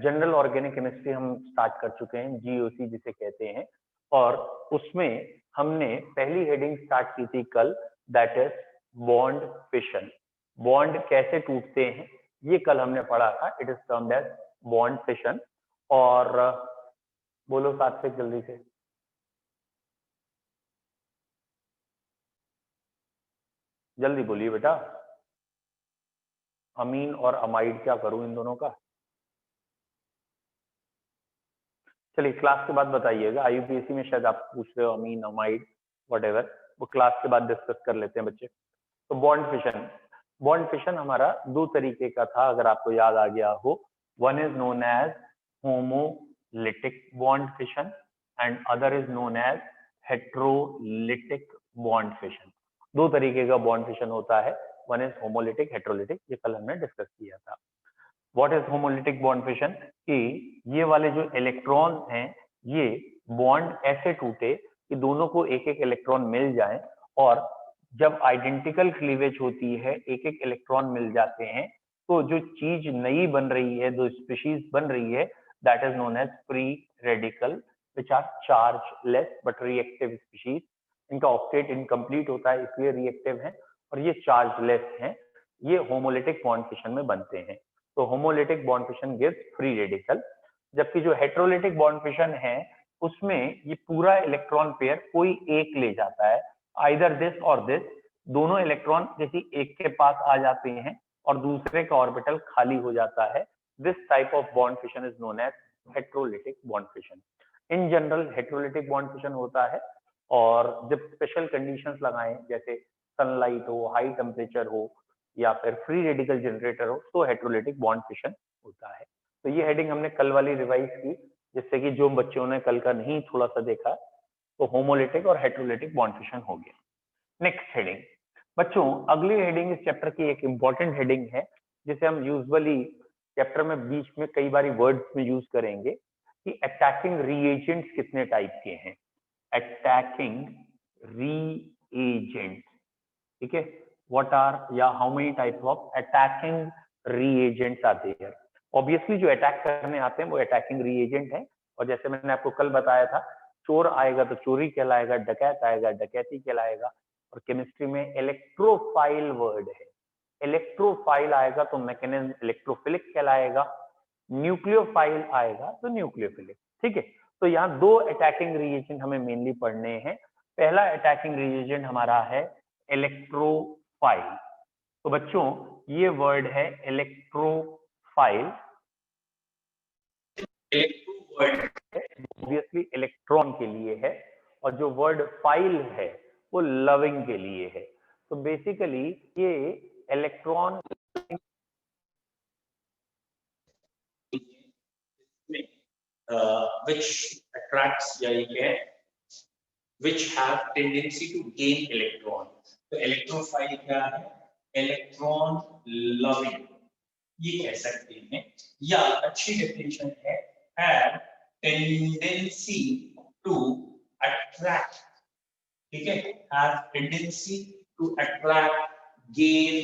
General organic chemistry हम start कर चुके हैं, जीओसी जिसे कहते हैं, और उसमें हमने पहली हेडिंग स्टार्ट की थी कल, that is bond fission. Bond कैसे टूटते हैं ये कल हमने पढ़ा था, it is termed as bond fission. और बोलो सात्विक जल्दी से, जल्दी बोलिए बेटा। अमीन और अमाइड क्या करूं इन दोनों का? चलिए क्लास के बाद बताइएगा, आईयूपीएससी में शायद आप पूछ रहे हो अमीन अमाइड वट, वो क्लास के बाद डिस्कस कर लेते हैं बच्चे। तो बॉन्ड फिशन, बॉन्ड फिशन हमारा दो तरीके का था अगर आपको याद आ गया हो। One is known as homolytic bond fission and other is known as heterolytic bond fission. दो तरीके का बॉन्ड फिशन होता है, वन इज होमोलिटिक, हेट्रोलिटिक, ये कल हमने डिस्कस किया था। What is homolytic bond fission? कि ये वाले जो इलेक्ट्रॉन हैं ये बॉन्ड ऐसे टूटे कि दोनों को एक एक इलेक्ट्रॉन मिल जाए, और जब आइडेंटिकल क्लीवेज होती है, एक एक इलेक्ट्रॉन मिल जाते हैं, तो जो चीज नई बन रही है, जो स्पीशीज बन रही है, that is known as free radical which are chargeless but reactive species. इनका ऑक्टेट इनकम्प्लीट होता है इसलिए रिएक्टिव है, और ये चार्जलेस हैं, ये होमोलिटिक बॉन्ड फिशन में बनते हैं। तो homolytic bond fission gives free radical, जबकि जो हेट्रोलिटिक बॉन्ड फिशन है उसमें ये पूरा इलेक्ट्रॉन पेयर कोई एक ले जाता है, आइदर दिस और दिस, दोनों इलेक्ट्रॉन किसी एक के पास आ जाते हैं और दूसरे का ऑर्बिटल खाली हो जाता है। This type of bond fission is known as heterolytic bond fission. In general heterolytic bond fission होता है, और जब स्पेशल कंडीशंस लगाएं जैसे सनलाइट हो, हाई टेम्परेचर हो, या फिर फ्री रेडिकल जनरेटर हो, तो हेट्रोलिटिक बॉन्ड फिशन होता है। तो ये हेडिंग हमने कल वाली रिवाइज की, जिससे कि जो बच्चों ने कल का नहीं थोड़ा सा देखा, तो होमोलिटिक और हेट्रोलिटिक बॉन्ड फिशन हो गया। नेक्स्ट हेडिंग बच्चों, अगली हेडिंग इस चैप्टर की एक इंपॉर्टेंट हेडिंग है, जिसे हम यूजुअली चैप्टर में बीच में कई बारी वर्ड्स में यूज करेंगे कि अटैकिंग रीएजेंट्स कितने टाइप के हैं। अटैकिंग रीएजेंट, ठीक है, what are या how many types of attacking reagents are there? Obviously जो अटैक करने आते हैं वो अटैकिंग रीएजेंट है, और जैसे मैंने आपको कल बताया था, चोर आएगा तो चोरी कहलाएगा, डकैत आएगा डकैती कहलाएगा, और केमिस्ट्री में इलेक्ट्रोफाइल वर्ड है, इलेक्ट्रोफाइल आएगा तो मैकेनिज्म इलेक्ट्रोफिलिक कहलाएगा, न्यूक्लियोफाइल आएगा तो न्यूक्लियोफिलिक। ठीक है, तो यहाँ दो अटैकिंग रिएजेंट हमें मेनली पढ़ने हैं। पहला अटैकिंग रिएजेंट हमारा है इलेक्ट्रोफाइल। तो बच्चों ये वर्ड है electrophile, electro word obviously electron के लिए है, और जो वर्ड फाइल है वो लविंग के लिए है। तो बेसिकली ये इलेक्ट्रॉन which attracts या ये क्या है, which have tendency to gain electron। तो इलेक्ट्रोफाइल क्या है? इलेक्ट्रॉन लविंग ये कह सकते हैं, या अच्छी डेफिनेशन है have tendency to attract, ठीक है, have tendency to attract, gain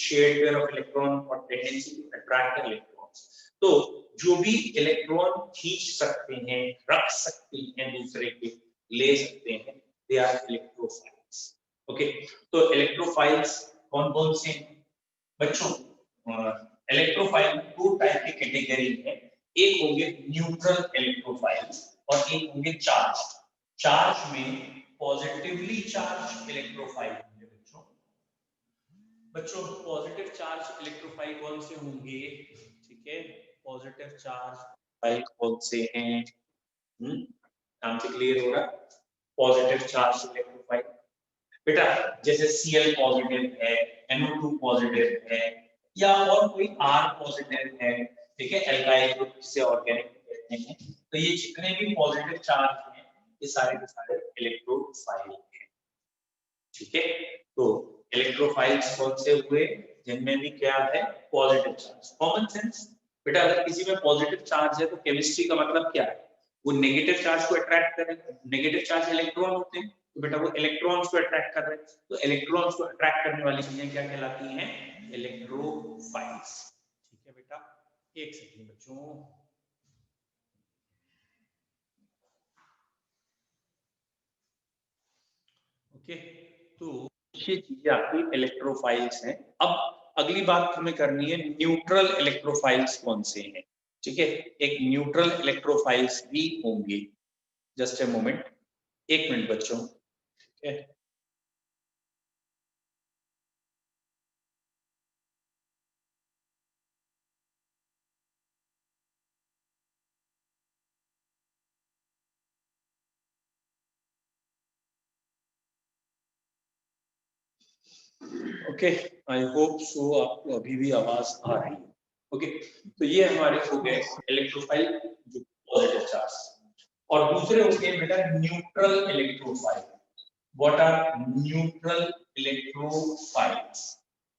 shared pair of electron और tendency to attract electrons। तो जो भी इलेक्ट्रॉन खींच सकते हैं, रख सकते हैं दूसरे के, ले सकते हैं, दे आर इलेक्ट्रोफाइल्स। ओके, तो इलेक्ट्रोफाइल्स कौन कौन से बच्चों? इलेक्ट्रोफाइल दो टाइप की कैटेगरी है, एक होंगे न्यूट्रल इलेक्ट्रोफाइल्स और एक होंगे चार्ज। चार्ज में पॉजिटिवली चार्ज इलेक्ट्रोफाइल होंगे बच्चों। बच्चों पॉजिटिव चार्ज इलेक्ट्रोफाइल कौन से होंगे? ठीक है, पॉजिटिव चार्ज फाइल कौन से हैं? नाम से क्लियर होगा। पॉजिटिव चार्ज इलेक्ट्रोफाइल बेटा जैसे Cl पॉजिटिव है, NO2 पॉजिटिव है, या और कोई R पॉजिटिव है, ठीक है, एल्काइल ग्रुप जिसे ऑर्गेनिक कहते हैं। तो ये जितने भी पॉजिटिव चार्ज हैं ये सारे के सारे इलेक्ट्रोफाइल हैं। ठीक है, तो इलेक्ट्रोफाइल्स कौन से हुए? जिनमें भी क्या है? Positive charge. कॉमन सेंस बेटा, अगर किसी में पॉजिटिव चार्ज है तो केमिस्ट्री का मतलब क्या है? वो नेगेटिव चार्ज को अट्रैक्ट करेगा। नेगेटिव चार्ज इलेक्ट्रॉन होते हैं, तो बेटा वो इलेक्ट्रॉन्स को अट्रैक्ट कर रहे हैं, तो इलेक्ट्रॉन्स को अट्रैक्ट करने वाली चीजें क्या कहलाती हैं? इलेक्ट्रोफाइल्स। ठीक है बेटा, एक सेकंड बच्चों, ओके, तो ये चीजें आपकी इलेक्ट्रोफाइल्स हैं। अब अगली बात हमें करनी है न्यूट्रल इलेक्ट्रोफाइल्स कौन से हैं। ठीक है, एक न्यूट्रल इलेक्ट्रोफाइल्स भी होंगे। जस्ट ए मोमेंट, 1 मिनट बच्चों। okay? Okay, I hope so आपको अभी भी आवाज आ रही है। ओके, तो ये हमारे हो गए इलेक्ट्रोफाइल जो पॉजिटिव चार्ज, और दूसरे हो गए बेटा neutral electrophile. What are neutral electrophiles?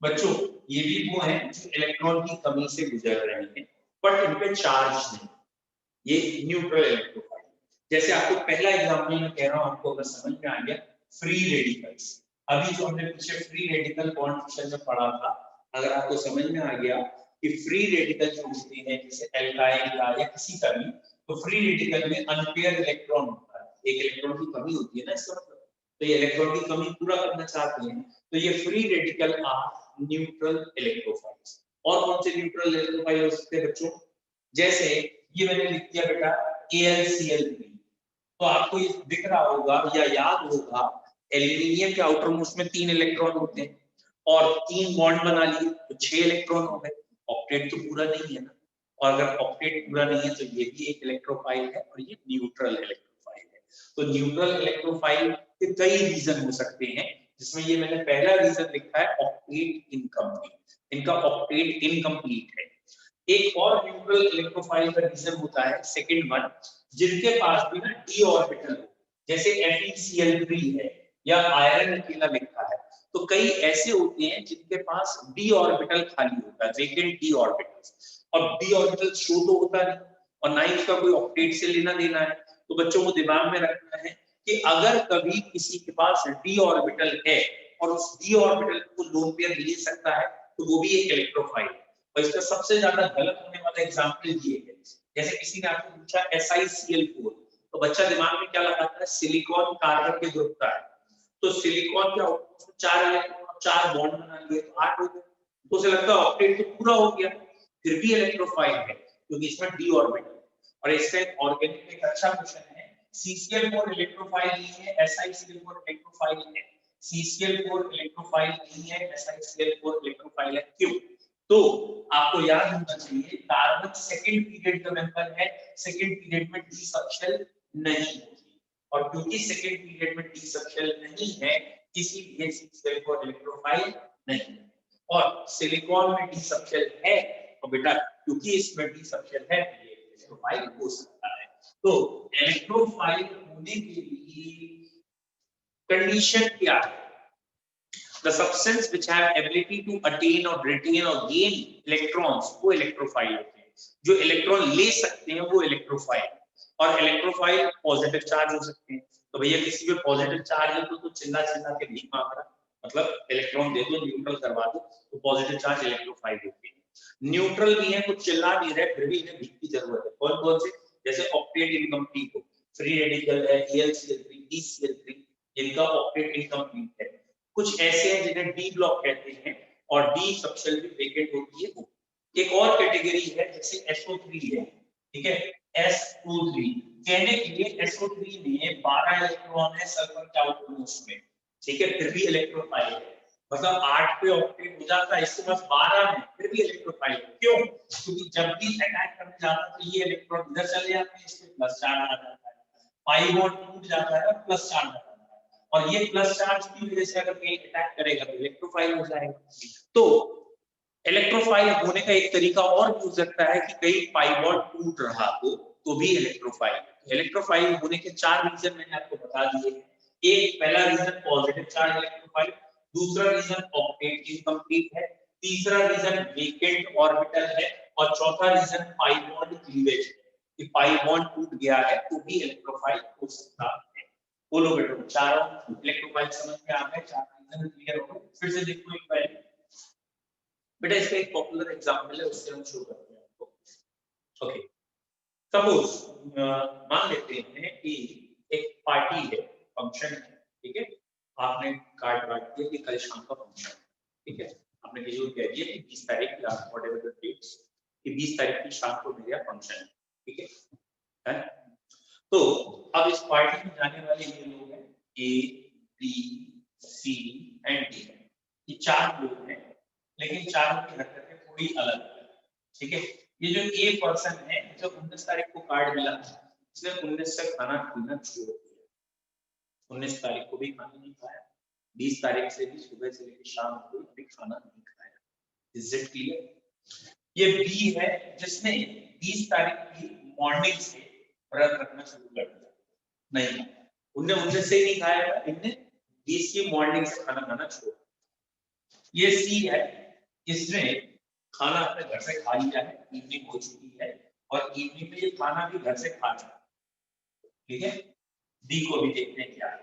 बच्चों, ये भी वो हैं जो इलेक्ट्रॉन की कमी से गुजर रहे हैं बट इन पे चार्ज नहीं, ये न्यूट्रल इलेक्ट्रोफाइल। जैसे आपको पहला एग्जांपल मैं कह रहा हूं, आपको अगर समझ में आ गया, फ्री रेडिकल्स। अभी जो हमने पीछे फ्री रेडिकल बॉन्ड फिशन में पढ़ा था, अगर आपको समझ में आ गया कि फ्री रेडिकल जो होते हैं जैसे एल्काइल का या किसी का भी, तो फ्री रेडिकल में अनपेयर इलेक्ट्रॉन होता है, एक इलेक्ट्रॉन की कमी होती है ना इसका मतलब, तो ये इलेक्ट्रॉन की कमी पूरा करना चाहते हैं, तो ये free radical are neutral electrophiles. और कौन से न्यूट्रल इलेक्ट्रोफाइल हो सकते हैं बच्चों? जैसे ये मैंने लिख दिया बेटा AlCl3, तो आपको ये दिख रहा होगा या याद होगा, एल्यूमिनियम के आउटर मोस्ट में 3 इलेक्ट्रॉन होते हैं और 3 बॉन्ड बना लिए तो 6 इलेक्ट्रॉन हो गए। ऑक्टेट तो पूरा नहीं है ना, और अगर ऑक्टेट पूरा नहीं है तो ये भी एक इलेक्ट्रोफाइल है और ये न्यूट्रल इलेक्ट्रोफाइल है। तो न्यूट्रल इलेक्ट्रोफाइल के कई रीजन हो सकते हैं, जिसमें ये मैंने पहला रीजन लिखा है ऑक्टेट इनकम्प्लीट, इनका ऑक्टेट इनकम्प्लीट है। एक और न्यूट्रल इलेक्ट्रोफाइल का रीजन होता है सेकंड वन, जिनके पास भी ना डी ऑर्बिटल हो, जैसे FeCl3 है या आयरन अकेला लिखा है, तो कई ऐसे होते हैं जिनके पास डी ऑर्बिटल खाली होता है, वेकेंट डी ऑर्बिटल, और डी ऑर्बिटल शो तो होता नहीं और ना ही उसका कोई ऑक्टेट से लेना देना है। तो बच्चों को दिमाग में रखना है कि अगर कभी किसी के पास डी ऑर्बिटल है और उस डी ऑर्बिटल को लोन पेयर ले सकता है, तो वो भी एक इलेक्ट्रोफाइल है। और इसका सबसे ज्यादा गलत होने वाला एग्जांपल ये है, जैसे किसी ने आपको पूछा SiCl4, तो बच्चा दिमाग में क्या लगाता है, सिलिकॉन कार्बन के ग्रुप का है, तो सिलिकॉन के आउटपुट 4 इलेक्ट्रॉन और 4 बॉन्ड बना लिए तो 8 हो गए, तो उसे लगता है ऑक्टेट तो पूरा हो गया, फिर भी इलेक्ट्रोफाइल है क्योंकि इसमें डी ऑर्बिटल। और इसका एक ऑर्गेनिक एक अच्छा क्वेश्चन है, CCl4 इलेक्ट्रोफाइल नहीं है, SiCl4 इलेक्ट्रोफाइल है। CCl4 इलेक्ट्रोफाइल नहीं है, SiCl4 इलेक्ट्रोफाइल है, क्यों? तो आपको याद होना चाहिए कार्बन सेकंड पीरियड का मेंबर है, सेकंड पीरियड में डी सबशेल नहीं होती, और क्योंकि सेकंड पीरियड में डी सबशेल नहीं है, इसीलिए CCl4 इलेक्ट्रोफाइल नहीं। और सिलिकॉन में डी सबशेल है, तो बेटा क्योंकि इसमें डी सबशेल है ये इलेक्ट्रोफाइल हो सकता है। तो इलेक्ट्रोफाइल होने के लिए कंडीशन क्या है? The substance which have ability to attain or retain or gain electrons वो इलेक्ट्रोफाइल होते हैं, जो इलेक्ट्रॉन ले सकते हैं वो इलेक्ट्रोफाइल। और इलेक्ट्रोफाइल पॉजिटिव चार्ज हो सकते हैं, तो भैया किसी पे पॉजिटिव चार्ज है तो चिल्ला चिल्ला के नहीं मांग रहा, मतलब इलेक्ट्रॉन दे दो, न्यूट्रल करवा दो, तो पॉजिटिव चार्ज इलेक्ट्रोफाइल होते हैं। न्यूट्रल भी है, कुछ चिल्ला नहीं रहे, फिर भी इन्हें भीख की जरूरत है। कौन कौन से? जैसे ऑक्टेट इनकम्प्लीट हो, फ्री रेडिकल है, AlCl3, DCl3, इनका ऑक्टेट इनकम्प्लीट है। कुछ ऐसे हैं जिन्हें डी ब्लॉक कहते हैं और डी सबशेल भी वेकेंट होती है। एक और कैटेगरी है जैसे SO3 है, ठीक है, SO3 कहने के लिए SO3 में 12 इलेक्ट्रॉन है सल्फर के आउटर मोस्ट में, ठीक है, फिर भी इलेक्ट्रोफाइल है, मतलब 8 पे ऑक्टेट हो जाता है, इसके पास 12 में फिर भी इलेक्ट्रोफाइल है। क्यों? क्योंकि जब भी अटैक करने जाता है तो ये इलेक्ट्रॉन इधर चले जाते हैं, इसमें प्लस चार्ज आ जाता है, पाई बॉन्ड टूट जाता है, प्लस चार्ज आ जाता है, और ये प्लस चार्ज की वजह से अगर कहीं अटैक करेगा तो इलेक्ट्रोफाइल हो जाएगा। तो इलेक्ट्रोफाइल होने का एक तरीका और भी हो सकता है कि कहीं पाई बॉन्ड टूट रहा हो तो भी इलेक्ट्रोफाइल। इलेक्ट्रोफाइल होने के 4 रीजन मैंने आपको बता दिए हैं। एक पहला रीजन पॉजिटिव चार्ज इलेक्ट्रोफाइल, दूसरा रीजन ऑक्टेट इनकम्प्लीट है, तीसरा रीजन वेकेंट ऑर्बिटल है, और चौथा रीजन पाई बॉन्ड क्लीवेज है, कि पाई बॉन्ड टूट गया है तो भी इलेक्ट्रोफाइल हो सकता है। बोलो बेटो, चारों इलेक्ट्रोफाइल समझ में आ गए, 4 रीजन क्लियर हो गए? फिर से देखो एक बार बेटा, इसका एक पॉपुलर एग्जांपल है, उससे हम शुरू करते हैं आपको। ओके, सपोज मान लेते हैं कि एक पार्टी है, फंक्शन है, ठीक है, आपने कार्ड काट दिया कि कल शाम का फंक्शन, ठीक है, आपने किसी को कह दिया कि 20 तारीख या व्हाटएवर द डेट्स कि 20 तारीख की शाम को मेरे यहाँ फंक्शन है, ठीक है। तो अब इस पार्टी में जाने वाले ये लोग हैं A B C and D, ये 4 लोग हैं, लेकिन चारों की हरकतें थोड़ी अलग है, ठीक है। ये जो ए पर्सन है, जो 19 तारीख को कार्ड मिला, इसने 19 से खाना पीना छोड़ दिया, 19 तारीख को भी खाना नहीं खाया, 20 तारीख से भी सुबह से लेकर शाम को भी खाना नहीं खाया। Is it clear? ये बी है जिसने 20 तारीख की मॉर्निंग से व्रत रखना शुरू कर दिया, नहीं उनने 19 से नहीं खाया था, इनने 20 की मॉर्निंग से खाना खाना छोड़ा। ये सी है, इसने खाना अपने घर से खा लिया है, इवनिंग हो चुकी है और इवनिंग में ये खाना भी घर से खा लिया, ठीक है। डी को भी देखते हैं क्या है,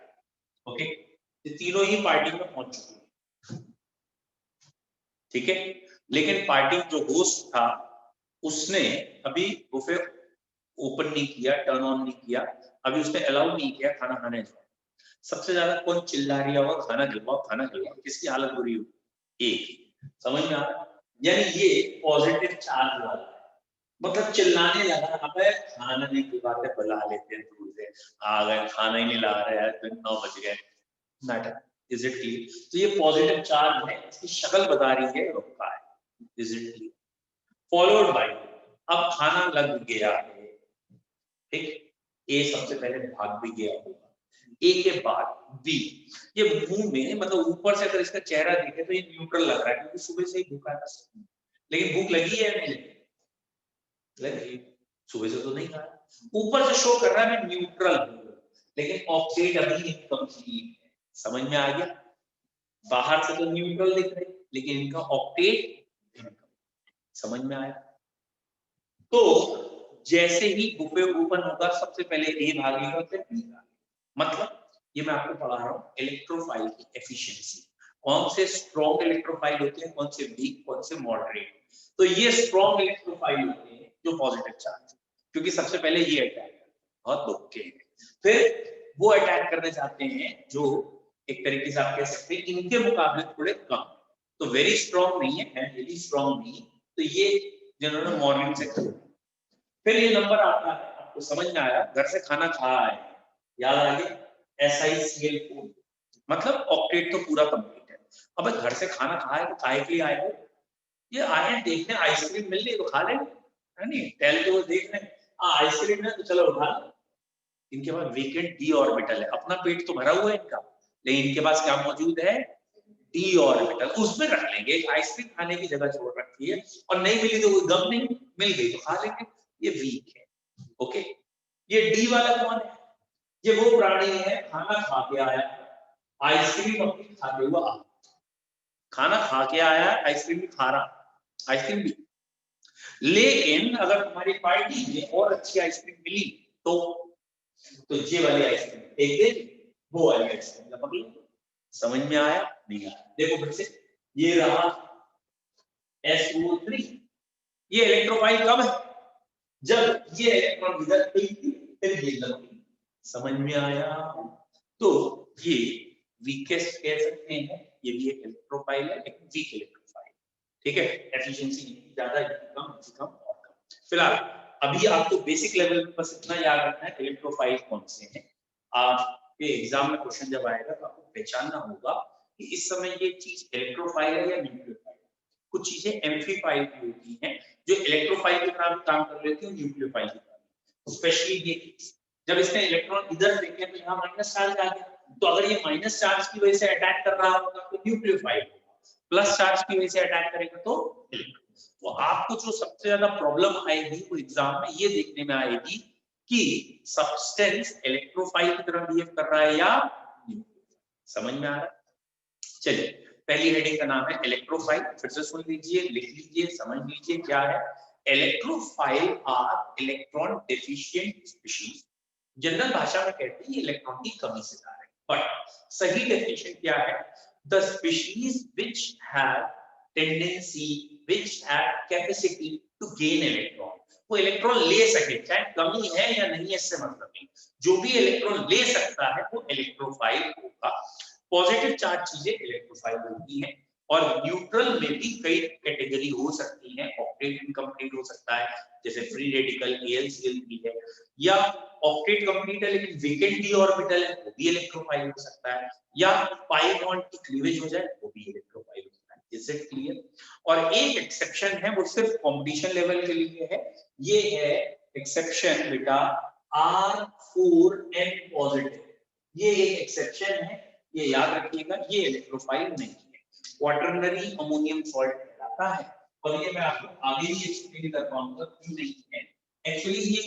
ओके। ये तीनों ही पार्टी में पहुंच चुके हैं, ठीक है। लेकिन पार्टी जो होस्ट था उसने अभी बुफे ओपन नहीं किया, टर्न ऑन नहीं किया, अभी उसने अलाउ नहीं किया खाना खाने जाओ। सबसे ज्यादा कौन चिल्ला रहा होगा खाना खिलवाओ खाना खिलवाओ, किसकी हालत बुरी होगी? एक। समझ में आ रहा है? यानी ये पॉजिटिव चार्ज वाला है, मतलब चिल्लाने लगा, अबे खाना नहीं खिलवाते बुला लेते हैं दूर से, आ गए खाना ही नहीं ला रहे हैं, तो 9 बज गए। Matter is it clear? तो ये पॉजिटिव चार्ज है, इसकी शक्ल बता रही है रुका है। Is it clear? Followed by, अब खाना लग गया है, ठीक। ए सबसे पहले भाग भी गया होगा, ए के बाद बी, ये मुंह में मतलब ऊपर से अगर इसका चेहरा देखे तो ये न्यूट्रल लग रहा है क्योंकि सुबह से ही भूखा है, लेकिन भूख लगी है नहीं लगी, सुबह से तो नहीं खाया, ऊपर से शो कर रहा है मैं न्यूट्रल हूं, लेकिन ऑक्टेट अभी इनकम्प्लीट है। समझ में आ गया? बाहर से तो न्यूट्रल दिख रही लेकिन इनका ऑक्टेट समझ में आया? तो जैसे ही बुफे ओपन होगा सबसे पहले ए भागेगा फिर बी भागेगा, मतलब ये मैं आपको पढ़ा रहा हूँ इलेक्ट्रोफाइल की एफिशिएंसी, कौन से स्ट्रॉन्ग इलेक्ट्रोफाइल होते हैं, कौन से वीक, कौन से मॉडरेट। तो ये स्ट्रॉन्ग इलेक्ट्रोफाइल होते हैं जो पॉजिटिव चार्ज, क्योंकि सबसे पहले ये अटैक बहुत रुके, फिर वो अटैक करने जाते हैं जो एक तरीके से आप कह सकते हैं इनके मुकाबले थोड़े कम, तो वेरी स्ट्रॉन्ग नहीं है, वेरी स्ट्रॉन्ग नहीं, तो ये जिन्होंने मॉर्निंग से किया। फिर ये नंबर आता है, आपको समझ में आया, घर से खाना खाया है, याद आ गया SiCl4, मतलब ऑक्टेट तो पूरा कंप्लीट है। अब घर से खाना खाया तो खाए के लिए आए हो, ये आए हैं देखने आइसक्रीम मिल रही है तो खा लेंगे, है नहीं, टहल के वो देख रहे हैं आइसक्रीम है तो चलो उठा लो। इनके पास वीकेंड डी ऑर्बिटल है, अपना पेट तो भरा हुआ है इनका, लेकिन इनके पास क्या मौजूद है? डी ऑर्बिटल, उसमें रख लेंगे, आइसक्रीम खाने की जगह छोड़ रखी है और नहीं मिली तो गम नहीं, मिल गई तो खा लेंगे, ये वीक है, ओके। ये डी वाला कौन है? ये वो प्राणी है खाना खा के आया, आइसक्रीम अपनी खाते हुआ, खाना खा के आया आइसक्रीम भी खा रहा, आइसक्रीम भी, लेकिन अगर तुम्हारी पार्टी में और अच्छी आइसक्रीम मिली तो ये वाली आइसक्रीम एक दिन वो वाली आइसक्रीम लपक लो। समझ में आया? नहीं आया? देखो फिर से, ये रहा SO3, ये इलेक्ट्रोफाइल कब है? जब ये इलेक्ट्रॉन इधर फिर ये लपकी। समझ में आया? तो ये वीकेस्ट कह सकते हैं, ये भी एक इलेक्ट्रोफाइल है लेकिन वीक इलेक्ट्रोफाइल, ठीक है। एफिशिएंसी ज्यादा, कम और कम। फिलहाल अभी आपको बेसिक लेवल पर बस इतना याद रखना है इलेक्ट्रोफाइल कौन से हैं। आपके एग्जाम में क्वेश्चन जब आएगा तो आपको पहचानना होगा कि इस समय ये चीज इलेक्ट्रोफाइल है या न्यूक्लियोफाइल। कुछ चीजें एम्फीफाइल की होती हैं जो इलेक्ट्रोफाइल की तरह काम कर लेती है, न्यूक्लियोफाइल की तरह। स्पेशली ये जब इसने इलेक्ट्रॉन इधर फेंके तो यहाँ माइनस चार्ज आ गया, तो अगर ये माइनस चार्ज की वजह से अटैक कर रहा होगा तो न्यूक्लियोफाइल, प्लस चार्ज की वजह से अटैक करेगा तो तो आपको जो सबसे ज्यादा प्रॉब्लम आएगी वो एग्जाम में ये देखने में आएगी कि सब्सटेंस इलेक्ट्रोफाइल की तरह बिहेव कर रहा है या समझ में आ रहा है? चलिए पहली हेडिंग का नाम है इलेक्ट्रोफाइल, फिर से सुन लीजिए, लिख लीजिए, समझ लीजिए क्या है। Electrophile are electron deficient species, general भाषा में कहते हैं ये इलेक्ट्रॉन की कमी से आ रहे हैं, बट सही डेफिनेशन क्या है? The species which have tendency, which have capacity to gain electron, वो इलेक्ट्रॉन ले सके, चाहे कमी है या नहीं इससे मतलब नहीं, जो भी इलेक्ट्रॉन ले सकता है वो इलेक्ट्रोफाइल होगा। पॉजिटिव चार्ज चीजें इलेक्ट्रोफाइल होती हैं और न्यूट्रल में भी कई कैटेगरी हो सकती है। ऑक्टेट इनकम्प्लीट हो सकता है, जैसे फ्री रेडिकल AlCl भी है, या ऑक्टेट कंप्लीट है लेकिन वेकेंट डी ऑर्बिटल है, वो भी इलेक्ट्रोफाइल हो सकता है, या पाई बॉन्ड की क्लीवेज हो जाए वो भी इलेक्ट्रोफाइल हो सकता है। Is it clear? और एक एक्सेप्शन है, वो सिर्फ कंपटीशन लेवल के लिए है, ये है एक्सेप्शन बेटा R4N पॉजिटिव। ये एक एक्सेप्शन है, ये याद रखिएगा, ये इलेक्ट्रोफाइल नहीं है, क्वाटरनरी अमोनियम सॉल्ट कहलाता है। और ये मैं आपको आगे ही एक्सप्लेन कर पाऊंगा क्यों नहीं है। एक्चुअली ये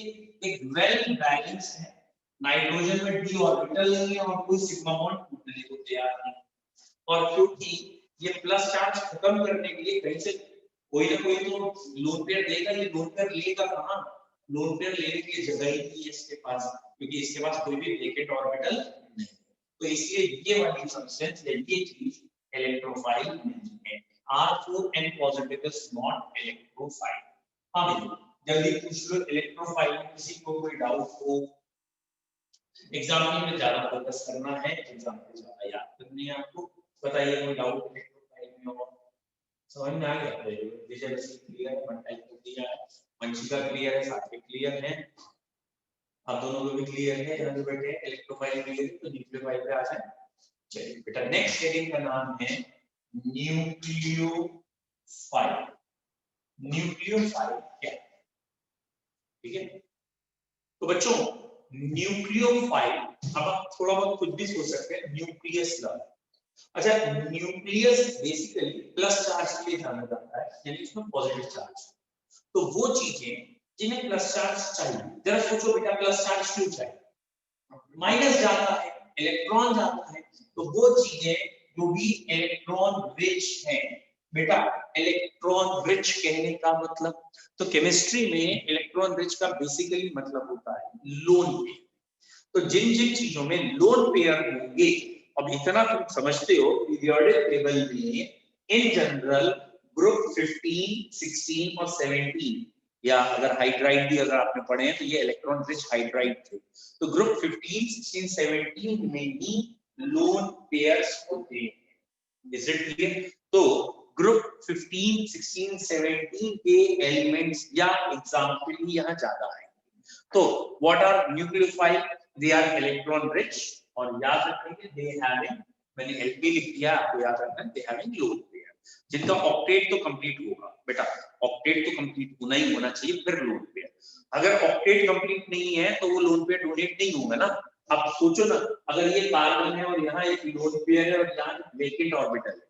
एक वेल बैलेंस है, नाइट्रोजन में डी ऑर्बिटल नहीं है और कोई सिग्मा बॉन्ड टूटने को तैयार नहीं। और क्योंकि ये प्लस चार्ज खत्म करने के लिए कहीं से कोई ना कोई तो लोन पेयर देगा, ये लोन पेयर लेगा कहां? लोन पेयर लेने के लिए जगह ही नहीं है इसके पास, क्योंकि इसके पास कोई भी वेकेंट ऑर्बिटल नहीं। तो इसलिए ये वाली सब्सटेंस या ये चीज इलेक्ट्रोफाइल नहीं है। R4N positive is not electrophile. हाँ भैया जल्दी पूछ लो, इलेक्ट्रोफाइल में किसी को कोई डाउट हो? एग्जाम्पल में ज्यादा फोकस करना है, एग्जाम्पल ज्यादा याद करनी है आपको। बताइए कोई डाउट इलेक्ट्रोफाइल में हो? समझ में आ गया? विजय क्लियर है, मंटाई को दिया है, वंशिका क्लियर है, सात्विक क्लियर है, आप दोनों को भी क्लियर है। यहाँ जो बैठे हैं इलेक्ट्रोफाइल क्लियर है, तो न्यूक्लियोफाइल पे आ जाए। चलिए बेटा नेक्स्ट हेडिंग का नाम है न्यूक्लियोफाइल। न्यूक्लियोफाइल क्या है? ठीक है, तो बच्चों न्यूक्लियोफाइल, अब आप थोड़ा बहुत खुद भी सोच सकते हैं, न्यूक्लियस लव। अच्छा, न्यूक्लियस बेसिकली प्लस चार्ज के लिए जाना जाता है, यानी इसमें पॉजिटिव चार्ज। तो वो चीजें जिन्हें प्लस चार्ज चाहिए, जरा सोचो बेटा प्लस चार्ज क्यों चाहिए? माइनस जाता है, इलेक्ट्रॉन जाता है, तो वो चीजें जो भी इलेक्ट्रॉन रिच है, बेटा इलेक्ट्रॉन रिच कहने का मतलब, तो केमिस्ट्री में इलेक्ट्रॉन रिच का बेसिकली मतलब होता है लोन पेयर। तो जिन जिन चीजों में लोन पेयर होंगे, अब इतना तुम समझते हो पीरियोडिक टेबल में इन जनरल ग्रुप 15, 16 और 17, या अगर हाइड्राइड भी अगर आपने पढ़े हैं तो ये इलेक्ट्रॉन रिच हाइड्राइड थे। तो ग्रुप 15, 16, 17 में ही लोन पेयर्स होते हैं। Is it clear? तो ग्रुप 15, 16, 17 के एलिमेंट्स या एग्जांपल ही यहाँ ज्यादा है। तो what are nucleophile? They are electron rich, और याद रखेंगे दे हैविंग, मैंने एलपी लिख दिया, आपको याद रखना है, दे हैविंग लोन पेयर, जिनका ऑक्टेट तो कंप्लीट होगा बेटा, ऑक्टेट तो कंप्लीट होना ही होना चाहिए फिर लोन पेयर। अगर ऑक्टेट कंप्लीट नहीं है तो वो लोन पेयर डोनेट नहीं होगा ना। अब सोचो ना, अगर ये कार्बन है और यहाँ एक लोन पेयर है और यहाँ वेकेंट ऑर्बिटल है,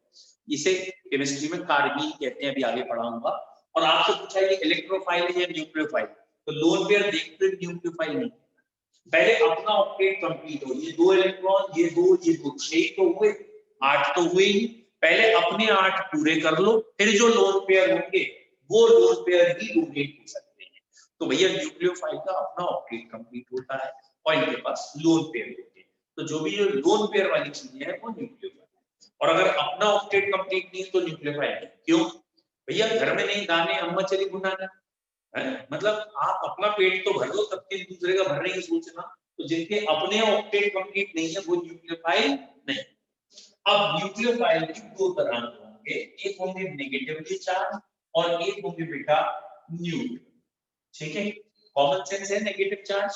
इसे केमिस्ट्री में कार्बीन कहते हैं, अभी आगे पढ़ाऊंगा। और आपसे पूछा ये इलेक्ट्रोफाइल है या न्यूक्लियोफाइल, तो लोन पेयर देखते न्यूक्लियोफाइल नहीं, पहले अपना ऑक्टेट कंप्लीट हो, ये 2 इलेक्ट्रॉन, ये 2, ये 2, 6 तो हुए, 8 तो हुए ही, पहले अपने 8 पूरे कर लो, फिर जो लोन पेयर होंगे वो लोन पेयर ही डोनेट हो सकते हैं। तो भैया न्यूक्लियोफाइल का अपना ऑक्टेट कंप्लीट होता है और इनके पास लोन पेयर होते हैं, तो जो भी लोन पेयर वाली चीजें हैं वो न्यूक्लियोफाइल। और अगर अपना ऑक्टेट कंप्लीट नहीं तो न्यूक्लियोफाइल है। क्यों भैया? घर में नहीं दाने, अम्मा चली बुनाने, मतलब आप अपना पेट तो भर लो, तब के दूसरे का भरने की सोचना। तो जिनके अपने ऑक्टेट कंप्लीट नहीं है वो न्यूक्लियोफाइल नहीं। अब न्यूक्लियोफाइल भी 2 तरह के होंगे, एक होंगे नेगेटिवली चार्ज और एक होंगे बेटा न्यूट्रल। ठीक है, कॉमन सेंस है नेगेटिव चार्ज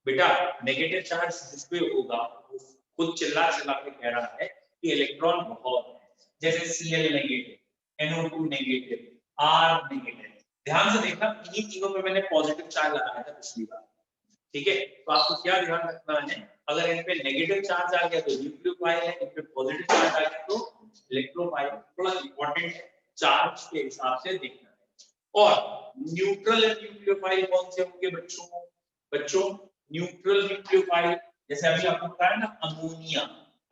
बेटा। नेगेटिव चार्ज जिस पे होगा वो खुद चिल्ला चिल्ला के कह रहा है कि इलेक्ट्रॉन बहुत है, जैसे Cl negative, NO2 negative, R negative. ध्यान से देखना, इन्हीं तीनों पे मैंने पॉजिटिव चार्ज लगाया था पिछली बार। ठीक है, तो आपको क्या ध्यान रखना है, अगर इन पे नेगेटिव चार्ज आ गया तो न्यूक्लियोफाइल है, इन पे पॉजिटिव चार्ज आ गया तो इलेक्ट्रोफाइल। थोड़ा इंपॉर्टेंट है, चार्ज के हिसाब से देखना है। और न्यूट्रल न्यूक्लियोफाइल कौन से होंगे बच्चों न्यूट्रल न्यूक्लियोफाइल, जैसे अभी आपको बताया ना अमोनिया,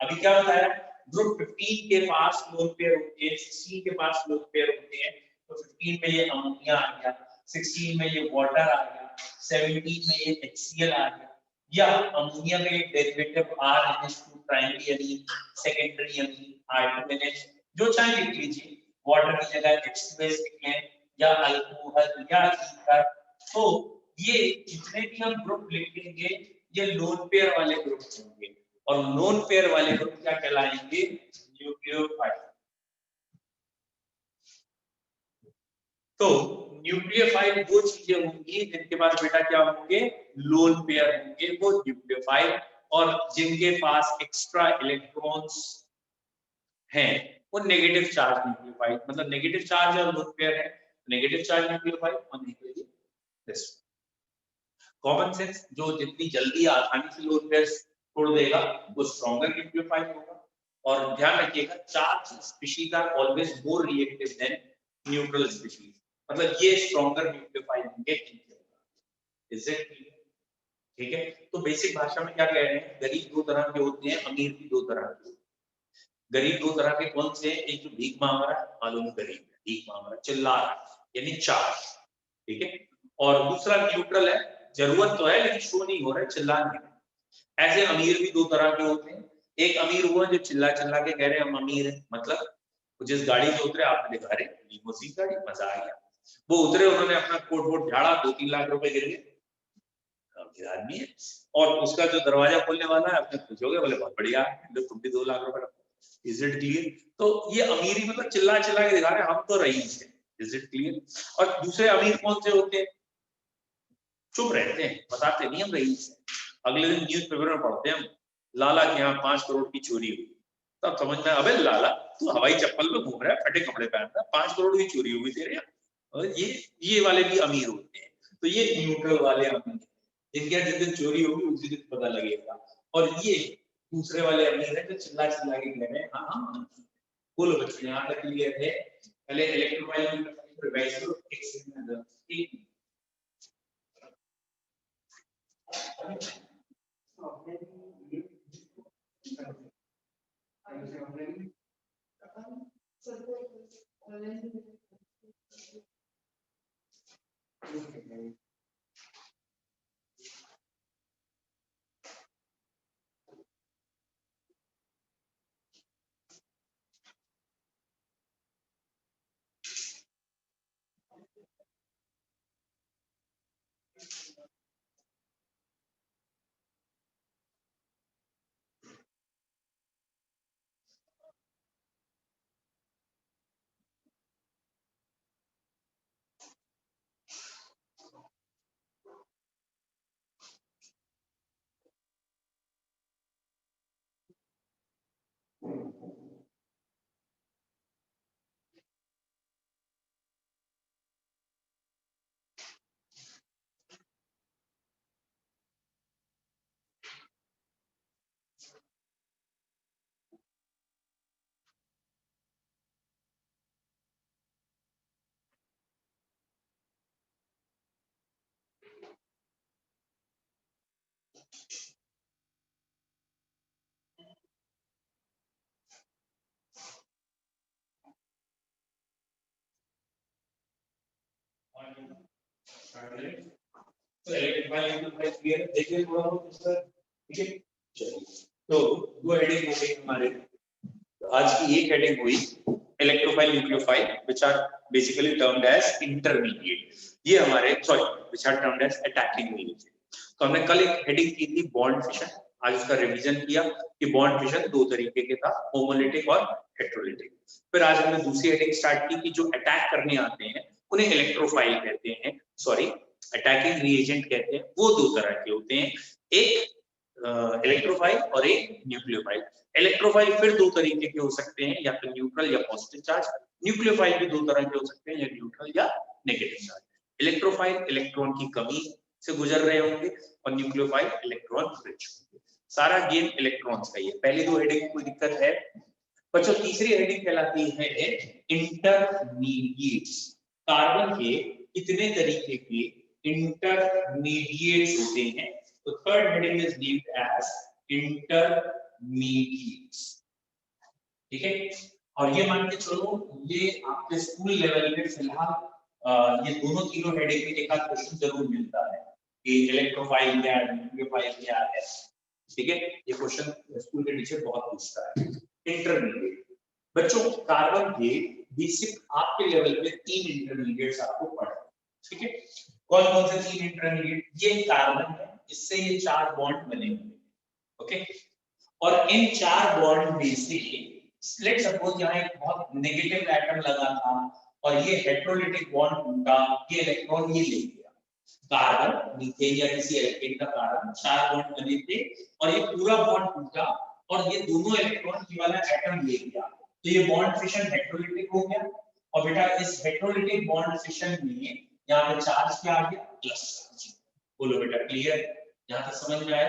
अभी क्या बताया, ग्रुप 15 के पास लोन पेयर होते हैं, 16 के पास लोन पेयर होते हैं, तो 15 में ये अमोनिया आ गया, 16 में ये वाटर आ गया, 17 में ये HCl आ गया, या अमोनिया में एक derivative R-NH2 primary amine, secondary amine R2NH, जो चाहे लिख लीजिए, वाटर की जगह H2S लिख लें या अल्कोहल या ईथर। तो ये जितने भी हम ग्रुप लिखेंगे ये लोन पेयर वाले ग्रुप होंगे। और लोन पेयर वाले ग्रुप क्या कहलाएंगे? न्यूक्लियोफाइल। तो न्यूक्लियोफाइल वो चीजें होंगी जिनके पास बेटा क्या होंगे? लोन पेयर होंगे, वो न्यूक्लियोफाइल। और जिनके पास एक्स्ट्रा इलेक्ट्रॉन्स हैं वो नेगेटिव चार्ज न्यूक्लियोफाइल, मतलब नेगेटिव चार्ज और लोन पेयर है, नेगेटिव चार्ज न्यूक्लियोफाइल और नहीं तो ये दिस। कॉमन सेंस, जो जितनी जल्दी आसानी से लोन पेयर छोड़ देगा वो स्ट्रॉन्गर न्यूक्लियोफाइल होगा। और ध्यान रखिएगा, charge species are always more reactive than neutral species, मतलब ये स्ट्रॉन्गर न्यूक्लियोफाइल होंगे। Is it clear? ठीक है, तो बेसिक भाषा में क्या कह रहे हैं? गरीब दो तरह के होते हैं, अमीर भी दो तरह के। गरीब दो तरह के कौन से? एक जो भीख मांग रहा है, मालूम गरीब है, भीख मांग रहा है, चिल्ला रहा है, यानी चार्ज। ठीक है, और दूसरा न्यूट्रल है, जरूरत तो है लेकिन शो नहीं हो रहा है, चिल्ला नहीं रहा है। ऐसे अमीर भी दो तरह के होते हैं। एक अमीर हुआ जो चिल्ला चिल्ला के कह रहे हैं हम अमीर हैं, मतलब जिस गाड़ी से उतरे आपने देखा, अरे लिमोसिन गाड़ी, मजा आ गया। वो उतरे, उन्होंने अपना कोट वोट झाड़ा, 2-3 लाख रुपए गिर गए, आदमी है। और उसका जो दरवाजा खोलने वाला है, अपने खुश हो गए, बोले बहुत बढ़िया है, तुम भी 2 लाख रुपए रखो। Is it clear? तो ये अमीरी मतलब चिल्ला चिल्ला के दिखा रहे हैं हम तो रईस हैं। Is it clear? और दूसरे अमीर कौन से होते हैं? चुप रहते हैं, बताते नहीं हम रईस हैं। अगले दिन न्यूज़पेपर में पढ़ते हैं हम, लाला के यहाँ 5 करोड़ की चोरी हुई। तब समझना, अबे लाला तू हवाई चप्पल में घूम रहा है, फटे कपड़े पहन रहा है, 5 करोड़ की चोरी हुई तेरे यहाँ। और ये वाले भी अमीर होते हैं। तो ये न्यूट्रल वाले अमीर, इनके जिस दिन चोरी होगी उसी दिन पता लगेगा। और ये दूसरे वाले अमीर है जो चिल्ला चिल्ला के कह रहे हैं हाँ हाँ। बोलो बच्चे, यहाँ तक क्लियर है? पहले इलेक्ट्रोफाइल रिवाइज करो, एक सेकंड। तो इलेक्ट्रोफाइल क्लियर है, देखिए थोड़ा बहुत। ठीक है, चलिए तो 2 हेडिंग हो गई हमारे। आज की एक हेडिंग हुई electrophile nucleophile which are basically termed as intermediate. ये हमारे sorry which are termed as attacking religion. तो हमने कल एक हेडिंग की थी बॉन्ड फिशन, आज उसका रिवीजन किया कि बॉन्ड फिशन 2 तरीके के था, होमोलिटिक और हेटेरोलिटिक। फिर आज हमने दूसरी हेडिंग स्टार्ट की कि जो अटैक करने आते हैं उन्हें इलेक्ट्रोफाइल कहते हैं, सॉरी अटैकिंग रिएजेंट कहते हैं। वो 2 तरह के होते हैं, एक इलेक्ट्रोफाइल और एक न्यूक्लियोफाइल। इलेक्ट्रोफाइल फिर 2 तरीके के हो सकते हैं, या तो न्यूट्रल या पॉजिटिव चार्ज। न्यूक्लियोफाइल भी 2 तरह के हो सकते हैं, या न्यूट्रल या नेगेटिव चार्ज। इलेक्ट्रोफाइल इलेक्ट्रॉन की कमी से गुजर रहे होंगे और न्यूक्लियोफाइल इलेक्ट्रॉन रिच होंगे। सारा गेम इलेक्ट्रॉन्स का ही है। पहली 2 हेडिंग कोई दिक्कत है बच्चों? तीसरी हेडिंग कहलाती है इंटरमीडिएट्स। कार्बन के कितने तरीके के इंटरमीडिएट्स होते हैं? तो third heading is named as intermediates. ठीक है, और ये मान के चलो ये आपके स्कूल लेवल में फिलहाल ये दोनों तीनों हेडिंग में एक आध क्वेश्चन जरूर मिलता है कि इलेक्ट्रोफाइल क्या है, न्यूक्लियोफाइल क्या है। ठीक है, ये क्वेश्चन स्कूल के टीचर बहुत पूछता है। इंटरमीडिएट बच्चों, कार्बन के बेसिक आपके लेवल पे 3 इंटरमीडिएट्स आपको पढ़े। ठीक है, कौन कौन से 3 इंटरमीडिएट? ये कार्बन है, इससे ये 4 बॉन्ड बने हुए। ओके, और इन 4 बॉन्ड में से लेट सपोज यहाँ एक बहुत नेगेटिव एटम लगा था और ये हेटेरोलिटिक बॉन्ड टूटा, ये इलेक्ट्रॉन ये ले गया, कार्बन मीथेन या किसी एल्केन का कार्बन 4 बॉन्ड बने थे और ये पूरा बॉन्ड टूटा और ये दोनों इलेक्ट्रॉन ये वाला एटम ले गया, तो ये बॉन्ड फिशन हेटेरोलिटिक हो गया। और बेटा इस हेटेरोलिटिक बॉन्ड फिशन में यहाँ पे चार्ज क्या आ गया, प्लस चार्ज। बोलो बेटा क्लियर, यहाँ तक समझ में आया?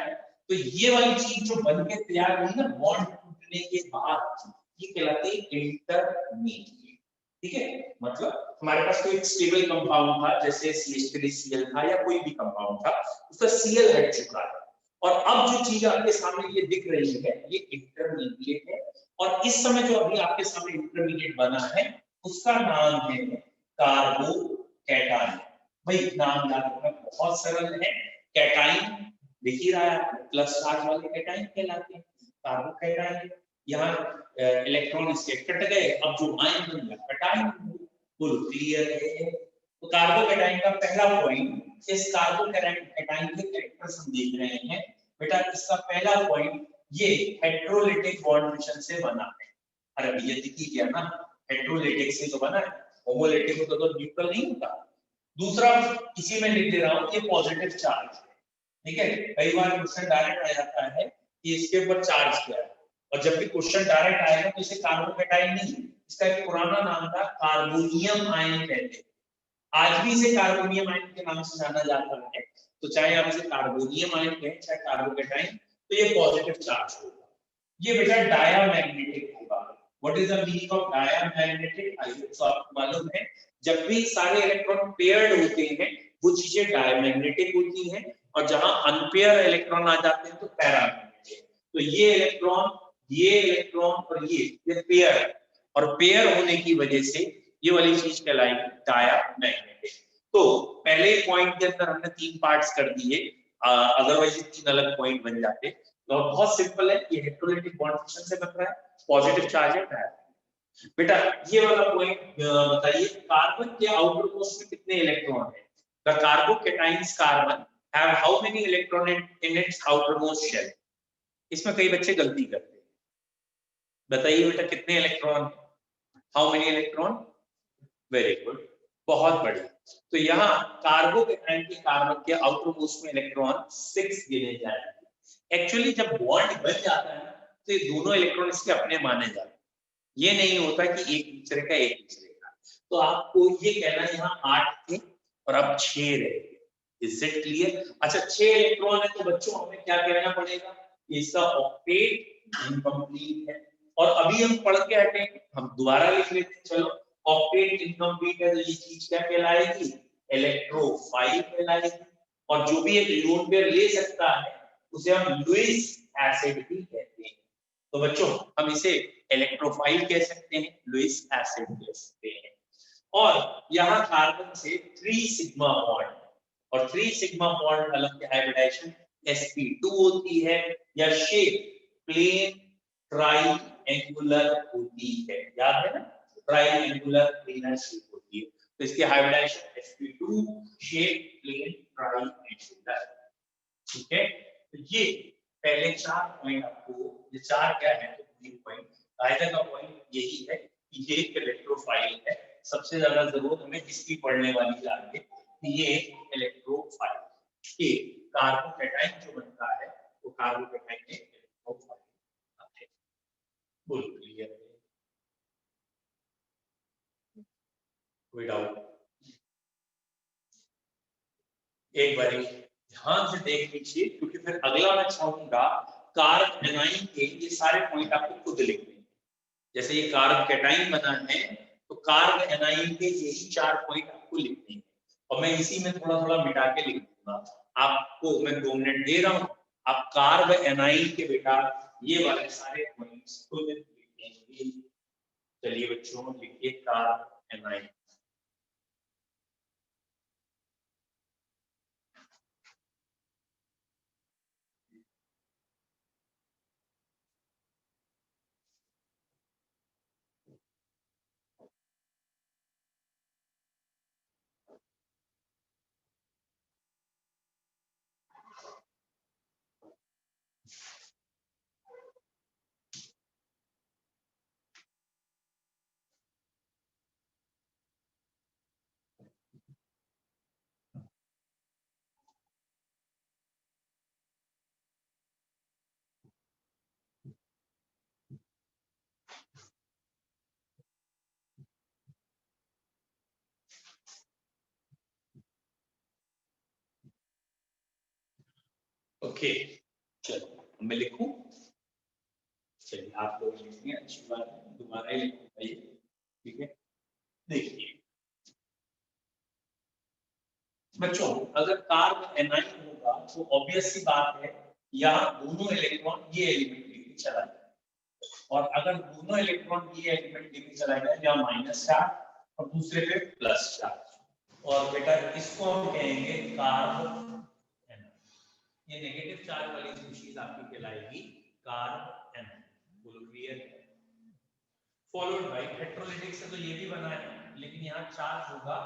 तो ये वाली चीज जो बन के तैयार हुई ना बॉन्ड टूटने के बाद, ये कहलाती है इंटरमीडिएट। ठीक है, मतलब हमारे पास कोई एक स्टेबल कंपाउंड था जैसे CH3Cl था या कोई भी कंपाउंड था, उसका Cl हट चुका है और अब जो चीज आपके सामने ये दिख रही है ये इंटरमीडिएट है। और इस समय जो अभी आपके सामने इंटरमीडिएट बना है उसका नाम है कार्बोकैटायन। भाई नाम याद रखना बहुत सरल है, कैटायन दिख ही रहा है आपको, प्लस चार्ज वाले कैटायन कहलाते हैं कार्बोकैटायन। यहाँ इलेक्ट्रॉन इसके कट गए, अब जो आयन बन गया कैटायन। बोलो क्लियर है? तो कार्बोकैटायन का पहला पॉइंट, इस कार्बोकैटायन के कैरेक्टर्स हम देख रहे हैं बेटा, इसका पहला पॉइंट ये हेटेरोलिटिक बॉन्ड फिशन से बना है। अरे ये दिख ही गया ना, हेटेरोलिटिक से तो बना है, होमोलिटिक होता तो न्यूट्रल नहीं होता। दूसरा इसी में लिख दे रहा हूं, ये पॉजिटिव चार्ज है। ठीक है, कई बार क्वेश्चन डायरेक्ट आ जाता है कि इसके ऊपर चार्ज क्या है, और जब भी क्वेश्चन डायरेक्ट आएगा तो इसे कार्बोकैटायन नहीं, इसका एक पुराना नाम था कार्बोनियम आयन कहते हैं। आज भी इसे कार्बोनियम आयन के नाम से जाना जाता है, तो चाहे आप इसे कार्बोनियम आयन कहें चाहे कार्बोकैटायन, तो ये पॉजिटिव चार्ज होगा। ये बेटा डायामैग्नेटिक होगा। What is the meaning of diamagnetic? I hope so आपको मालूम है, जब भी सारे इलेक्ट्रॉन पेयर्ड होते हैं वो चीजें डायमैग्नेटिक होती हैं, और जहां अनपेयर इलेक्ट्रॉन आ जाते हैं तो पैरामैग्नेटिक। तो ये इलेक्ट्रॉन और ये पेयर, और पेयर होने की वजह से ये वाली चीज कहलाएगी डायामैग्नेटिक। तो पहले पॉइंट के अंदर हमने 3 पार्ट्स कर दिए, अदरवाइज 3 अलग पॉइंट बन जाते। तो बहुत सिंपल है, ये इलेक्ट्रोलाइटिक बॉन्ड फिशन से बन रहा है, पॉजिटिव चार्ज है डायरेक्ट। बेटा ये वाला पॉइंट बताइए, कार्बन के आउटर मोस्ट में कितने इलेक्ट्रॉन है? The carbocations carbon have how many electron in its outermost shell? इसमें कई बच्चे गलती करते हैं, बताइए बेटा कितने electron, how many electron? Very good, बहुत बढ़िया। तो यहाँ कार्बोकैटायन के कार्बन के आउटर मोस्ट में इलेक्ट्रॉन 6 गिने जाएंगे। एक्चुअली जब बॉन्ड बन जाता है ना तो ये दोनों इलेक्ट्रॉन इसके अपने माने जाते हैं, ये नहीं होता कि एक दूसरे का एक दूसरे का। तो आपको ये कहना है यहाँ 8 थे और अब 6 रहे। Is it clear? अच्छा 6 इलेक्ट्रॉन है तो बच्चों हमें क्या कहना पड़ेगा, इसका ऑक्टेट इनकम्प्लीट है। और अभी हम पढ़ के हटे, हम दोबारा लिख लेते हैं, चलो ऑक्टेट इनकम्प्लीट है तो ये चीज क्या कहलाएगी, इलेक्ट्रोफाइल कहलाएगी। और जो भी एक लोन पेयर ले सकता है उसे हम लुईस एसिड भी कहते हैं। तो बच्चों हम इसे इलेक्ट्रोफाइल कह सकते हैं, लुईस एसिड कह सकते हैं। और यहाँ कार्बन से 3 सिग्मा बॉन्ड, और 3 सिग्मा बॉन्ड अलग के हाइब्रिडाइजेशन sp2 होती है, या शेप प्लेन ट्राइएंगुलर होती है, याद है ना, ट्राइएंगुलर प्लेनर शेप होती है। तो इसकी hybridisation sp2 shape plane triangular. ठीक है, तो ये पहले 4 पॉइंट आपको, ये 4 क्या है तो 3 पॉइंट, कायदा का पॉइंट यही है कि ये एक इलेक्ट्रोफाइल है। सबसे ज्यादा जरूरत हमें इसकी पढ़ने वाली जाती है कि ये इलेक्ट्रोफाइल के कार्बोकैटायन जो बनता है वो कार्बोकैटायन में इलेक्ट्रोफाइल है। बोलो क्लियर है? कोई डाउट? एक बार ध्यान से देख लीजिए, क्योंकि फिर अगला मैं चाहूंगा कार्ब एनाइन के ये सारे पॉइंट आपको खुद लिखने। जैसे ये कार्ब कैटाइन बना है तो कार्ब एनाइन के यही 4 पॉइंट आपको लिखने हैं, और मैं इसी में थोड़ा थोड़ा मिटा के लिख दूंगा। आपको मैं 2 मिनट दे रहा हूं, आप कार्ब एनाइन के बेटा ये वाले सारे पॉइंट्स खुद लिखेंगे। चलिए बच्चों लिखिए कार्ब एनाइन। ओके, चलो मैं लिखूं। चलिए आप लोग लिखिए, अच्छी बात है, दोबारा ही लिखूंगा ये, ठीक है। देखिए बच्चों, अगर कार्ब एनाइन होगा तो ऑब्वियस सी बात है यहाँ दोनों इलेक्ट्रॉन ये एलिमेंट लेके चला जाए, और अगर दोनों इलेक्ट्रॉन ये एलिमेंट लेके चला जाए या माइनस चार्ज और दूसरे पे प्लस चार्ज, और बेटा इसको हम कहेंगे कार्ब एनाइन। ये नेगेटिव चार्ज वाली स्पीशीज आपकी कहलाएगी कार्ब एनाइन। बोलो क्लियर है? फॉलोड बाय हेटेरोलिटिक से तो ये भी बना है, लेकिन यहाँ चार्ज होगा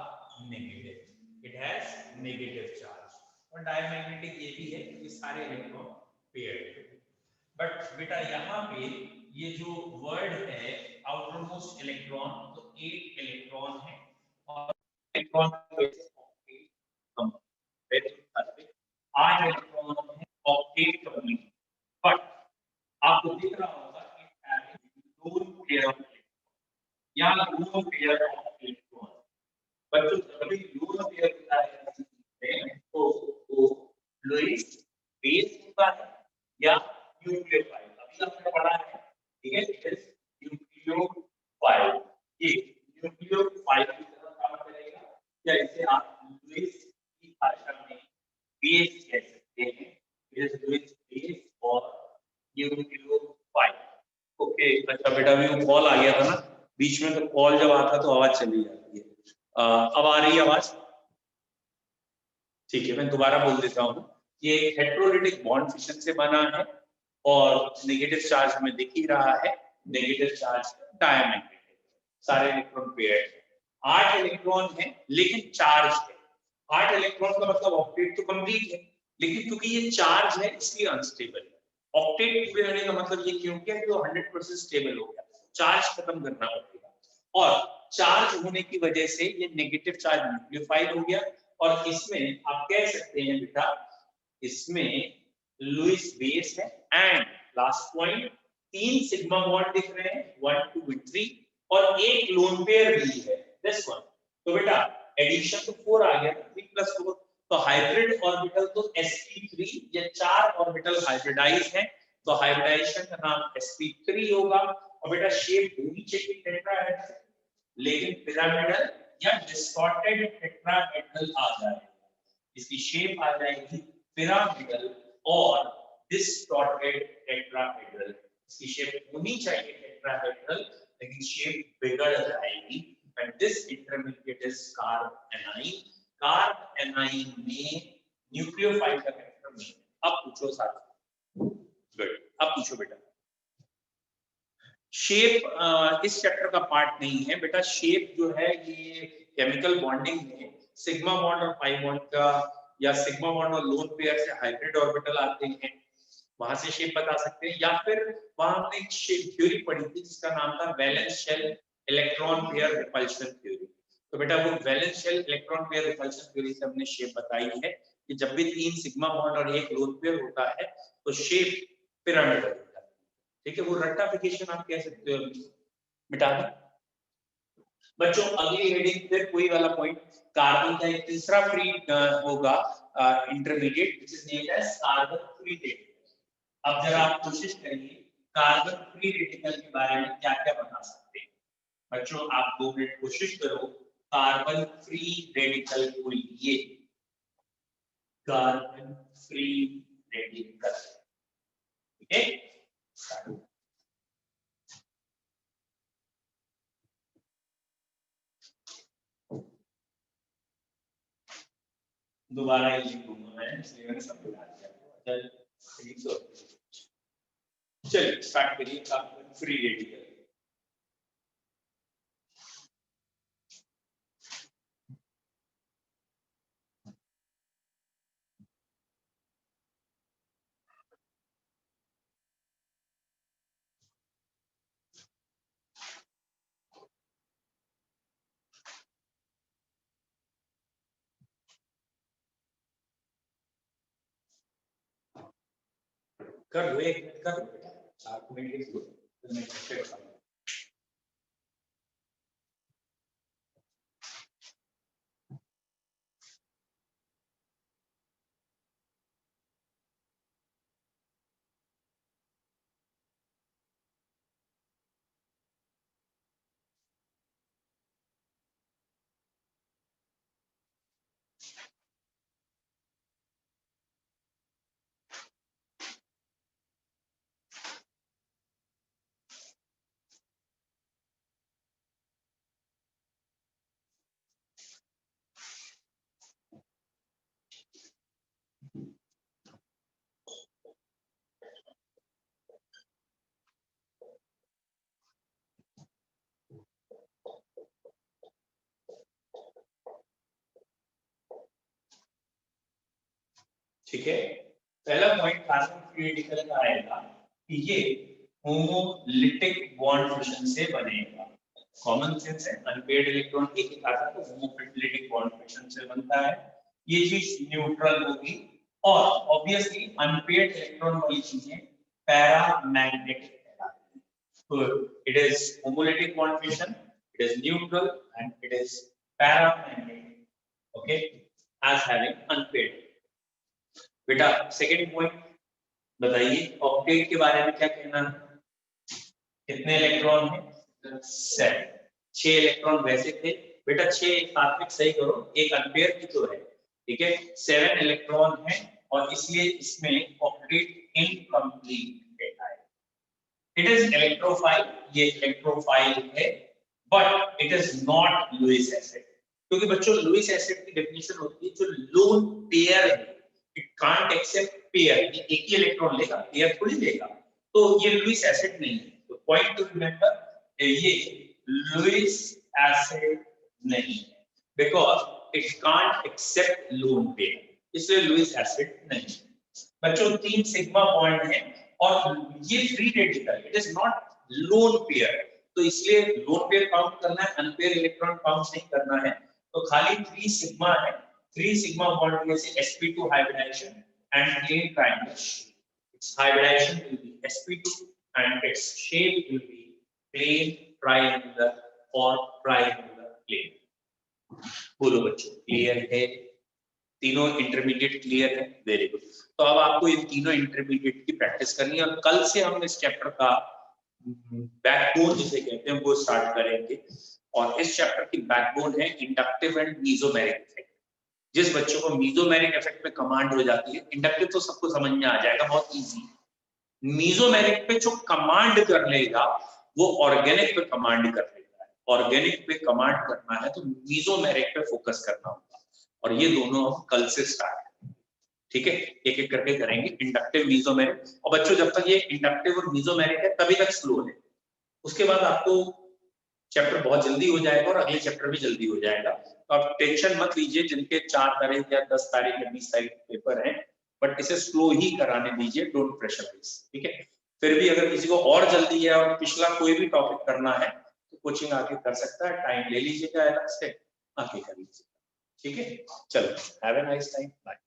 negative, it has negative charge, और डायमैग्नेटिक ये भी है, ये सारे इलेक्ट्रॉन पेयर्ड है। बट बेटा यहाँ पे ये जो वर्ड है आउटर मोस्ट इलेक्ट्रॉन, तो 8 इलेक्ट्रॉन है, और इलेक्ट्रॉन 8 इलेक्ट्रॉन है ऑक्टेट कंप्लीट। बट आपको दिख रहा होगा दो पेयर ऑफ यहाँ दोनों पेयर ऑफ इलेक्ट्रॉन। बच्चों जब भी दोनों पेयर होता है तो वो लुईस बेस होता है या न्यूक्लियोफाइल। अभी आपने पढ़ा है, ठीक है, इट इज न्यूक्लियोफाइल। ये न्यूक्लियोफाइल की तरह काम करेगा, या इसे आप लुईस की भाषा में बेस कह सकते हैं। इट इज लुईस बेस और न्यूक्लियोफाइल। ओके, अच्छा बेटा अभी वो कॉल आ गया था ना बीच में, तो कॉल जब आता तो आवाज चली जाती है। अब आ रही है आवाज? ठीक है, मैं दोबारा बोल देता हूँ। ये हेटेरोलिटिक बॉन्ड फिशन से बना है, और नेगेटिव चार्ज हमें दिख ही रहा है, नेगेटिव चार्ज डायमैग्नेटिक, सारे इलेक्ट्रॉन पेयर्ड है। 8 इलेक्ट्रॉन है लेकिन चार्ज है। 8 इलेक्ट्रॉन का मतलब ऑक्टेट तो कंप्लीट है, लेकिन क्योंकि ये चार्ज है इसलिए अनस्टेबल है। ऑक्टेट पूरे होने का मतलब ये क्यों कि वो 100% स्टेबल हो गया, चार्ज खत्म करना पड़ेगा, और चार्ज होने की वजह से ये नेगेटिव चार्ज न्यूक्लियोफाइल हो गया। और इसमें आप कह सकते हैं बेटा, इसमें लुईस बेस है, and last point 3 sigma bond दिख रहे हैं, 1 2 3, और एक लोन पेयर भी है, दिस वन। तो बेटा एडिशन तो 4 आ गया, 3 + 4, तो हाइब्रिड ऑर्बिटल तो sp3, ये 4 ऑर्बिटल हाइब्रिडाइज हैं, तो हाइब्रिडाइजेशन का नाम sp3 होगा। और बेटा शेप होनी चाहिए टेट्राहेड्रल, लेकिन पिरामिडल या डिस्टॉर्टेड टेट्राहेड्रल आ जाएगा, इसकी शेप आ जाएगी पिरामिडल और डिस्टॉर्टेड टेट्राहेड्रल। इसकी शेप होनी चाहिए टेट्राहेड्रल, लेकिन शेप बिगड़ जाएगी, and this intermediate is carb A9. Carb A9 में न्यूक्लियोफाइल का कैरेक्टर नहीं है। अब पूछो साथ, गुड, अब पूछो बेटा। शेप इस चैप्टर का पार्ट नहीं है बेटा, शेप जो है ये केमिकल बॉन्डिंग में सिग्मा बॉन्ड और पाई बॉन्ड का, या सिग्मा बॉन्ड और लोन पेयर से हाइब्रिड ऑर्बिटल आते हैं, वहां से शेप बता सकते हैं, या फिर वहां हमने एक शेप थ्योरी पढ़ी थी जिसका नाम था valence shell electron pair repulsion theory. तो बेटा वो valence shell electron pair repulsion theory से हमने शेप बताई है कि जब भी 3 सिग्मा बॉन्ड और एक लोन पेयर होता है तो शेप पिरामिडल होता है, ठीक है। वो रट्टाफिकेशन आप कह सकते हो, मिटा दें। बच्चों अगली हेडिंग फिर कोई वाला पॉइंट, कार्बन का एक तीसरा फ्री होगा intermediate, which is named as carbon free radical. अब जरा आप कोशिश करिए कार्बन फ्री रेडिकल के बारे में क्या क्या बता सकते हैं। बच्चों आप 2 मिनट कोशिश करो, कार्बन फ्री रेडिकल को लिखिए, कार्बन फ्री रेडिकल, ठीक है। दोबारा ही लिखूंगा मैं, इसलिए मैंने सब बता दिया। चलिए स्टार्ट करिए कार्बन फ्री रेडिकल। कर लो, 1 मिनट कर लो बेटा, 4 मिनट लिख लो, तो मैं फिर बताऊंगा। ठीक है, पहला पॉइंट कार्बन क्रिटिकल का आएगा कि ये होमोलिटिक बॉन्ड फिशन से बनेगा। कॉमन सेंस है, अनपेयर्ड इलेक्ट्रॉन एक ही आता है तो होमोलिटिक बॉन्ड फिशन से बनता है। ये चीज न्यूट्रल होगी और ऑब्वियसली अनपेयर्ड इलेक्ट्रॉन वाली चीजें पैरामैग्नेटिक कहलाती हैं। तो it is homolytic bond fission, it is neutral and it is paramagnetic, okay, as having unpaired. बेटा सेकंड पॉइंट बताइए, ऑक्टेट के बारे में क्या कहना है? कितने इलेक्ट्रॉन है? 7। 6 इलेक्ट्रॉन वैसे थे बेटा, 6 एक साथ में सही करो, एक अनपेयर भी तो है, ठीक है। 7 इलेक्ट्रॉन है और इसलिए इसमें ऑक्टेट इनकम्प्लीट है। इट इज इलेक्ट्रोफाइल, ये इलेक्ट्रोफाइल है but it is not Lewis acid, क्योंकि बच्चों लुईस एसिड की डेफिनेशन होती है जो लोन पेयर है, इट कांट एक्सेप्ट पेयर, ये एक ही इलेक्ट्रॉन लेगा, पेयर थोड़ी लेगा, तो ये लुईस एसिड नहीं है। तो पॉइंट टू रिमेंबर, ये लुईस एसिड नहीं है because it can't accept lone pair, इसलिए लुईस एसिड नहीं। बच्चों 3 सिग्मा बॉन्ड है और ये free radical, it is not lone pair, तो इसलिए लोन पेयर काउंट करना है, अनपेयर इलेक्ट्रॉन काउंट नहीं करना है। तो खाली 3 सिग्मा है, 3 sigma bond में से sp2 hybridization and plain triangle shape. Its hybridization will be sp2 and its shape will be plain triangular or triangular plane. बोलो बच्चों क्लियर है? तीनों इंटरमीडिएट क्लियर है? Very good. तो अब आपको इन तीनों इंटरमीडिएट की प्रैक्टिस करनी है और कल से हम इस चैप्टर का बैकबोन जिसे कहते हैं वो स्टार्ट करेंगे। और इस चैप्टर की बैकबोन है इंडक्टिव एंड मीसोमेरिक इफेक्ट। जिस बच्चों को मीसोमेरिक इफेक्ट पे कमांड हो जाती है, इंडक्टिव तो सबको समझ में आ जाएगा, बहुत इजी। मीसोमेरिक पे जो कमांड कर लेगा वो ऑर्गेनिक पे कमांड कर लेगा। ऑर्गेनिक पे कमांड करना है तो मीसोमेरिक पे फोकस करना होगा और ये दोनों हम कल से स्टार्ट करेंगे, ठीक है। एक एक करके करेंगे, इंडक्टिव मीसोमेरिक। और बच्चों जब तक ये इंडक्टिव और मीसोमेरिक है तभी तक स्लो है, उसके बाद आपको चैप्टर बहुत जल्दी हो जाएगा और अगले चैप्टर भी जल्दी हो जाएगा। तो आप टेंशन मत लीजिए जिनके 4 तारीख या 10 तारीख या 20 तारीख पेपर है, बट इसे स्लो ही कराने दीजिए, डोंट प्रेशराइज, ठीक है। फिर भी अगर किसी को और जल्दी है और पिछला कोई भी टॉपिक करना है तो कोचिंग आके कर सकता है, टाइम ले लीजिएगा अलग से, आके कर लीजिएगा, ठीक है। चलो, have a nice time, bye.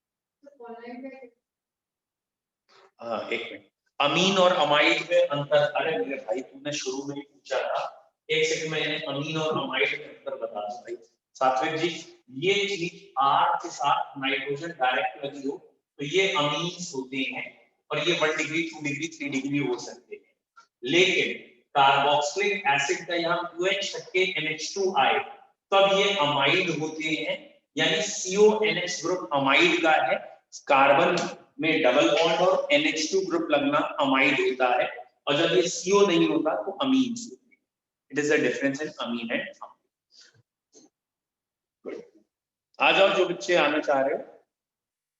एक मिनट, अमीन और अमाइड में अंतर? अरे मेरे भाई तुमने शुरू में ही पूछा था, एक सेकंड में इन्हें अमीन और अमाइड में अंतर बता दूं भाई। सात्विक जी, ये चीज R के साथ नाइट्रोजन डायरेक्ट लगी हो तो ये अमीन्स होते हैं और ये 1 डिग्री 2 डिग्री 3 डिग्री हो सकते हैं, लेकिन कार्बोक्सिलिक एसिड का यहाँ OH हट के NH2 आए तब ये अमाइड होते हैं, यानी CONH ग्रुप अमाइड का है, कार्बन में डबल बॉन्ड और NH2 ग्रुप लगना अमाइड होता है, और जब ये CO नहीं होता तो अमीन्स होते हैं। It is the difference in amine and amine. आ जाओ जो बच्चे आना चाह रहे हो।